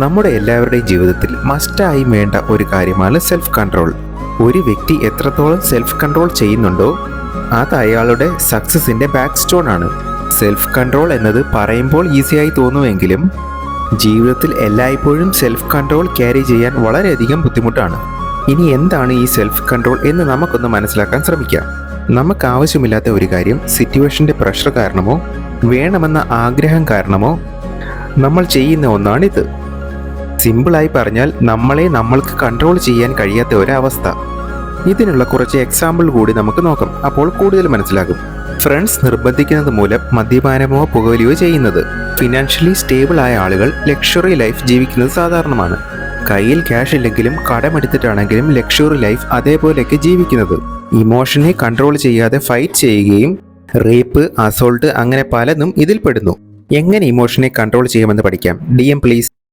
നമ്മുടെ എല്ലാവരുടെയും ജീവിതത്തിൽ മസ്റ്റായി വേണ്ട ഒരു കാര്യമാണ് സെൽഫ് കൺട്രോൾ. ഒരു വ്യക്തി എത്രത്തോളം സെൽഫ് കൺട്രോൾ ചെയ്യുന്നുണ്ടോ അത് അയാളുടെ സക്സസിൻ്റെ ബാക്ക് സ്റ്റോൺ ആണ്. സെൽഫ് കൺട്രോൾ എന്നത് പറയുമ്പോൾ ഈസിയായി തോന്നുമെങ്കിലും ജീവിതത്തിൽ എല്ലായ്പ്പോഴും സെൽഫ് കൺട്രോൾ ക്യാരി ചെയ്യാൻ വളരെയധികം ബുദ്ധിമുട്ടാണ്. ഇനി എന്താണ് ഈ സെൽഫ് കൺട്രോൾ എന്ന് നമുക്കൊന്ന് മനസ്സിലാക്കാൻ ശ്രമിക്കാം. നമുക്ക് ആവശ്യമില്ലാത്ത ഒരു കാര്യം സിറ്റുവേഷൻ്റെ പ്രഷർ കാരണമോ വേണമെന്ന ആഗ്രഹം കാരണമോ നമ്മൾ ചെയ്യുന്ന ഒന്നാണിത്. സിമ്പിളായി പറഞ്ഞാൽ നമ്മൾക്ക് കൺട്രോൾ ചെയ്യാൻ കഴിയാത്ത ഒരവസ്ഥ. ഇതിനുള്ള കുറച്ച് എക്സാമ്പിൾ കൂടി നമുക്ക് നോക്കാം, അപ്പോൾ കൂടുതൽ മനസ്സിലാകും. ഫ്രണ്ട്സ് നിർബന്ധിക്കുന്നത് മൂലം മദ്യപാനമോ പുകവലിയോ ചെയ്യുന്നത്. ഫിനാൻഷ്യലി സ്റ്റേബിൾ ആയ ആളുകൾ ലക്ഷറി ലൈഫ് ജീവിക്കുന്നത് സാധാരണമാണ്. കയ്യിൽ ക്യാഷ് ഇല്ലെങ്കിലും കടമെടുത്തിട്ടാണെങ്കിലും ലക്ഷറി ലൈഫ് അതേപോലെയൊക്കെ ജീവിക്കുന്നത്. ഇമോഷനെ കൺട്രോൾ ചെയ്യാതെ ഫൈറ്റ് ചെയ്യുകയും റേപ്പ്, അസോൾട്ട് അങ്ങനെ പലതും ഇതിൽപ്പെടുന്നു. എങ്ങനെ ഇമോഷനെ കൺട്രോൾ ചെയ്യുമെന്ന് പഠിക്കാം. DM please.